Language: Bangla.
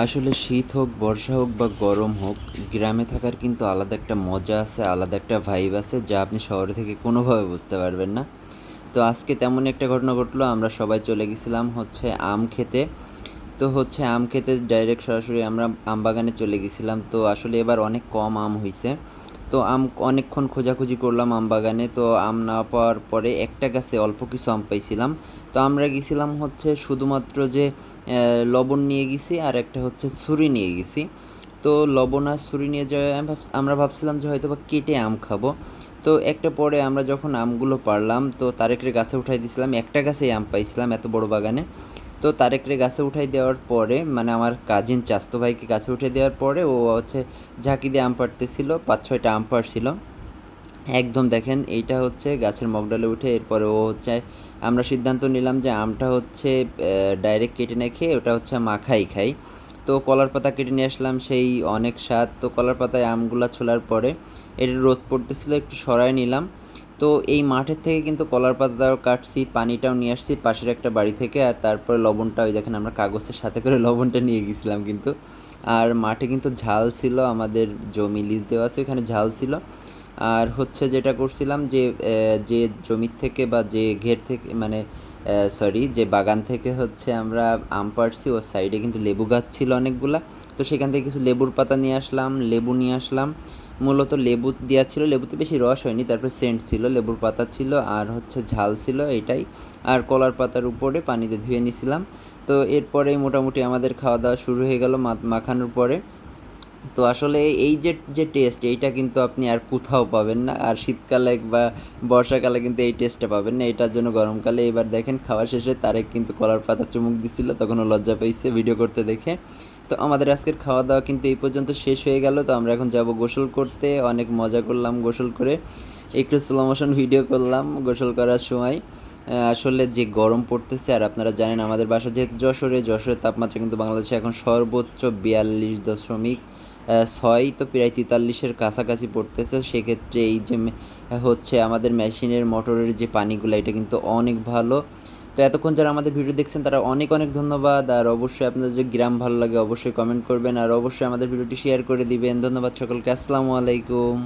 আসলে শীত হোক, বর্ষা হোক বা গরম হোক, গ্রামে থাকার কিন্তু আলাদা একটা মজা আছে, আলাদা একটা ভাইব আছে যা আপনি শহরে থেকে কোনোভাবে বুঝতে পারবেন না। তো আজকে তেমনই একটা ঘটনা ঘটলো, আমরা সবাই চলে গেছিলাম হচ্ছে আম খেতে। তো হচ্ছে আম খেতে ডাইরেক্ট সরাসরি আমরা আম বাগানে চলে গেছিলাম। তো আসলে এবার অনেক কম আম হইছে। তো আম অনেকক্ষণ খোঁজাখুঁজি করলাম আম বাগানে। তো আম না পাওয়ার পরে একটা গাছে অল্প কিছু আম পাইছিলাম। তো আমরা গেছিলাম হচ্ছে শুধুমাত্র যে লবণ নিয়ে গেছি আর একটা হচ্ছে ছুরি নিয়ে গেছি। তো লবণ আর ছুরি নিয়ে যাওয়া আমরা ভাবছিলাম যে হয়তো বা কেটে আম খাবো। তো একটা পরে আমরা যখন আমগুলো পারলাম তো তারেকরে গাছে উঠাই দিয়েছিলাম, একটা গাছেই আম পাইছিলাম এত বড় বাগানে। তো তারেকরে গাছে উঠাই দেওয়ার পরে মানে আমার কাজিন চাচতো ভাইকে গাছে উঠে দেওয়ার পরে ও হচ্ছে ঝাঁকি দিয়ে আম পাড়তেছিল, 5-6টা আম পাড়ছিল। একদম দেখেন এইটা হচ্ছে গাছের মগডালে উঠে এরপরে ও হচ্ছে আমরা সিদ্ধান্ত নিলাম যে আমটা হচ্ছে ডাইরেক্ট কেটে না খেয়ে ওটা হচ্ছে মাখাই খাই। তো কলার পাতা কেটে নিয়ে আসলাম, সেই অনেক স্বাদ। তো কলার পাতায় আমগুলা ছোলার পরে এটা রোদ পড়তেছিল, একটু সরায় নিলাম। তো এই মাঠের থেকে কিন্তু কলার পাতাটাও কাটছি, পানিটাও নিয়ে আসছি পাশের একটা বাড়ি থেকে, আর তারপরে লবণটা ওই দেখেন আমরা কাগজের সাথে করে লবণটা নিয়ে গেছিলাম কিন্তু। আর মাঠে কিন্তু ঝাল ছিল, আমাদের জমি লিজ দেওয়া আছে, ওখানে ঝাল ছিল। আর হচ্ছে যেটা করছিলাম যে যে জমির থেকে বা যে ঘের থেকে মানে সরি যে বাগান থেকে হচ্ছে আমরা আম পাড়ছি ওর সাইডে কিন্তু লেবু গাছ ছিল অনেকগুলা। তো সেখান থেকে কিছু লেবুর পাতা নিয়ে আসলাম, লেবু নিয়ে আসলাম। মূলত লেবু দেওয়া ছিল, লেবুতে বেশি রস হয়নি, তারপর সেন্ট ছিল, লেবুর পাতা ছিল আর হচ্ছে ঝাল ছিল এটাই। আর কলার পাতার উপরে পানিতে ধুয়ে নিছিলাম। তো এরপরেই মোটামুটি আমাদের খাওয়া দাওয়া শুরু হয়ে গেল মাখানোর পরে। তো আসলে এই যে যে টেস্ট এইটা কিন্তু আপনি আর কোথাও পাবেন না, আর শীতকালে বা বর্ষাকালে কিন্তু এই টেস্টটা পাবেন না, এটার জন্য গরমকালে এবার দেখেন খাওয়া শেষে তারেক কিন্তু কলার পাতা চুমুক দিছিল, তখনও লজ্জা পেয়েছে ভিডিও করতে দেখে। তো আমাদের আজকের খাওয়া দাওয়া কিন্তু এই পর্যন্ত শেষ হয়ে গেল। তো আমরা এখন যাব গোসল করতে, অনেক মজা করলাম গোসল করে, একটু স্লো মোশন ভিডিও করলাম গোসল করার সময়। আসলে যে গরম পড়তেছে, আর আপনারা জানেন আমাদের বাসা যেহেতু যশোরের তাপমাত্রা কিন্তু বাংলাদেশে এখন সর্বোচ্চ 42.6, তো প্রায় 43-এর কাছাকাছি পড়তেছে। সেক্ষেত্রে এই যে হচ্ছে আমাদের মেশিনের মোটরের যে পানিগুলো এটা কিন্তু অনেক ভালো। তো এতক্ষণ যারা আমাদের ভিডিও দেখছেন তারা অনেক অনেক ধন্যবাদ। আর অবশ্যই আপনাদের যদি গ্রাম ভালো লাগে অবশ্যই কমেন্ট করবেন, আর অবশ্যই আমাদের ভিডিওটি শেয়ার করে দিবেন। ধন্যবাদ সকলকে, আসসালামু আলাইকুম।